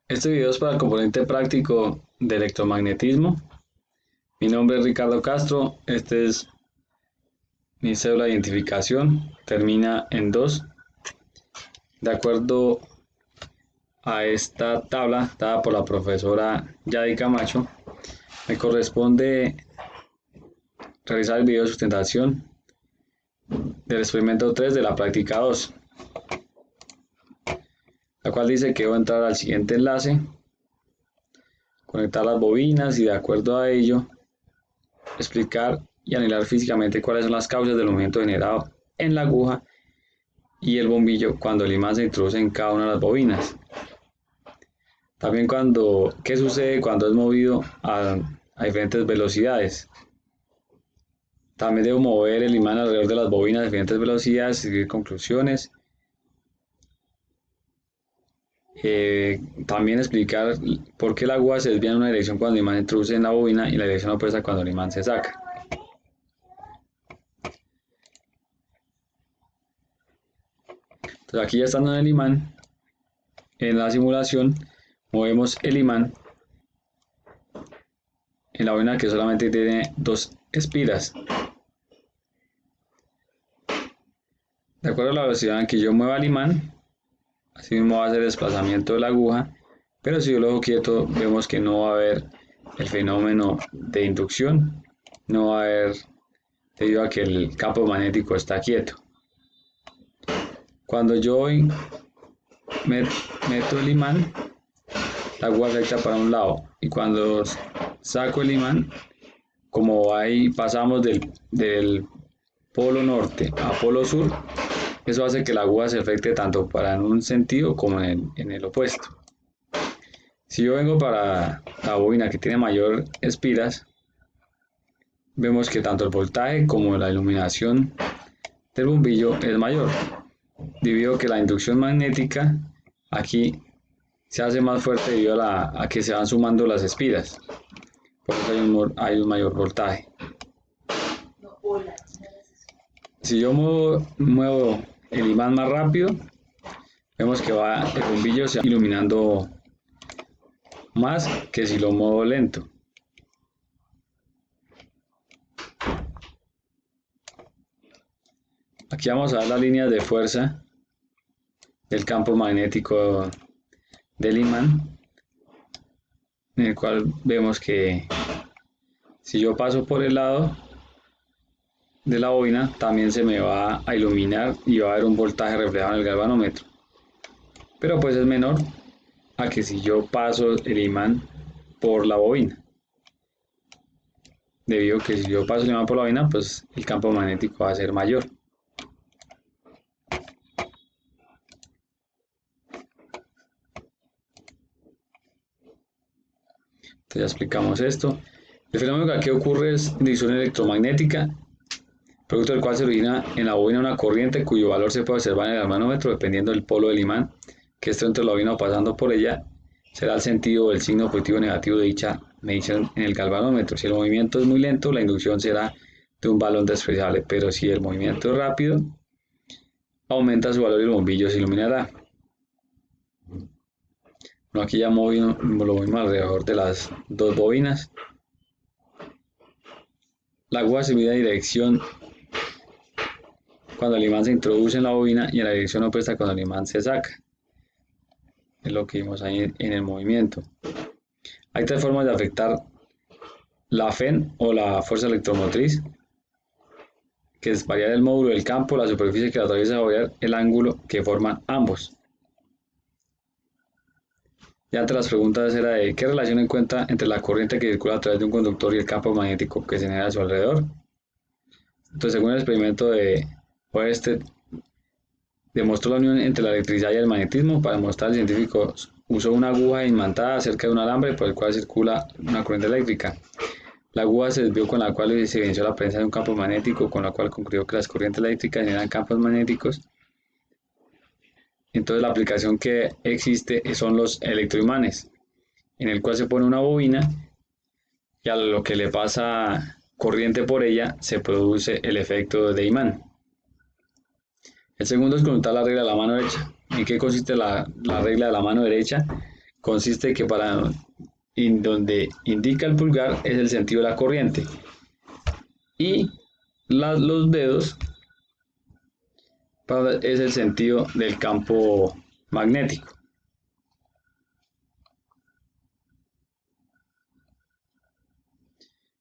Este video es para el componente práctico de electromagnetismo. Mi nombre es Ricardo Castro. Este es mi cédula de identificación. Termina en 2. De acuerdo a esta tabla dada por la profesora Yadi Camacho, me corresponde realizar el video de sustentación del experimento 3 de la práctica 2, la cual dice que debo entrar al siguiente enlace, conectar las bobinas y de acuerdo a ello explicar y analizar físicamente cuáles son las causas del movimiento generado en la aguja y el bombillo cuando el imán se introduce en cada una de las bobinas. También qué sucede cuando es movido a diferentes velocidades. También debo mover el imán alrededor de las bobinas a diferentes velocidades y seguir conclusiones. También explicar por qué la aguja se desvía en una dirección cuando el imán se introduce en la bobina y la dirección opuesta cuando el imán se saca. Entonces aquí ya estando en el imán, en la simulación, movemos el imán en la bobina que solamente tiene 2 espiras. De acuerdo a la velocidad en que yo mueva el imán, así mismo va a ser el desplazamiento de la aguja, pero si yo lo dejo quieto, vemos que no va a haber el fenómeno de inducción, no va a haber, debido a que el campo magnético está quieto. Cuando yo meto el imán, la aguja afecta para un lado, y cuando saco el imán, como ahí pasamos del polo norte a polo sur, eso hace que la aguja se afecte tanto para en un sentido como en el opuesto. Si yo vengo para la bobina que tiene mayor espiras, vemos que tanto el voltaje como la iluminación del bombillo es mayor, debido a que la inducción magnética aquí se hace más fuerte debido a que se van sumando las espiras. Por eso hay un mayor voltaje. Si yo muevo el imán más rápido, vemos que el bombillo se va iluminando más que si lo muevo lento. Aquí vamos a ver las líneas de fuerza del campo magnético del imán, en el cual vemos que si yo paso por el lado de la bobina, también se me va a iluminar y va a haber un voltaje reflejado en el galvanómetro, pero pues es menor a que si yo paso el imán por la bobina, debido a que si yo paso el imán por la bobina, pues el campo magnético va a ser mayor. Entonces ya explicamos esto. El fenómeno que aquí ocurre es inducción electromagnética, producto del cual se origina en la bobina una corriente cuyo valor se puede observar en el galvanómetro dependiendo del polo del imán que esté dentro de la bobina o pasando por ella. Será el sentido del signo positivo o negativo de dicha medición en el galvanómetro. Si el movimiento es muy lento, la inducción será de un valor despreciable, pero si el movimiento es rápido, aumenta su valor y el bombillo se iluminará. Bueno, aquí ya lo movimos alrededor de las 2 bobinas. La aguja se mide en dirección cuando el imán se introduce en la bobina y en la dirección opuesta cuando el imán se saca. Es lo que vimos ahí en el movimiento. Hay 3 formas de afectar la FEN o la fuerza electromotriz, que es variar el módulo del campo, la superficie que la atraviesa o variar el ángulo que forman ambos. Ya entre las preguntas era de ¿qué relación encuentra entre la corriente que circula a través de un conductor y el campo magnético que se genera a su alrededor? Entonces, según el experimento de Oersted, demostró la unión entre la electricidad y el magnetismo. Para demostrar, el científico usó una aguja imantada cerca de un alambre por el cual circula una corriente eléctrica. La aguja se desvió, con la cual se evidenció la presencia de un campo magnético, con la cual concluyó que las corrientes eléctricas generan campos magnéticos. Entonces la aplicación que existe son los electroimanes, en el cual se pone una bobina y a lo que le pasa corriente por ella se produce el efecto de imán. El segundo es consultar la regla de la mano derecha. ¿En qué consiste la regla de la mano derecha? consiste que para donde indica el pulgar es el sentido de la corriente y los dedos es el sentido del campo magnético.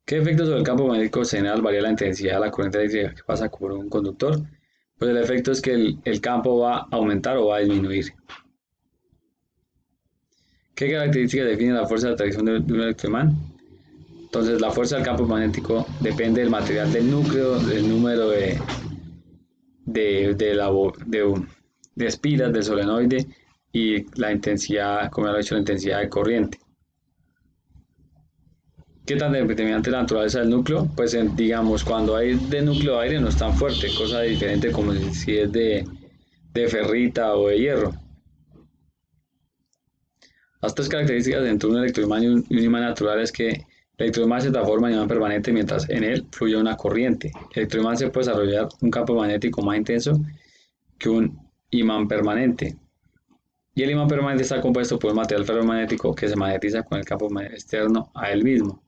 ¿Qué efecto sobre el campo magnético genera al variar la intensidad de la corriente eléctrica que pasa por un conductor? Pues el efecto es que el campo va a aumentar o va a disminuir. ¿Qué características definen la fuerza de atracción de un electroimán? Entonces, la fuerza del campo magnético depende del material del núcleo, del número de espiras del solenoide y la intensidad, como ya lo he dicho, la intensidad de corriente. ¿Qué tan determinante es la naturaleza del núcleo? Pues digamos, cuando hay de núcleo de aire no es tan fuerte, cosa diferente como si es de ferrita o de hierro. Las tres características entre un electroimán y un imán natural es que el electroimán se transforma en imán permanente mientras en él fluye una corriente. El electroimán se puede desarrollar un campo magnético más intenso que un imán permanente. Y el imán permanente está compuesto por un material ferromagnético que se magnetiza con el campo externo a él mismo.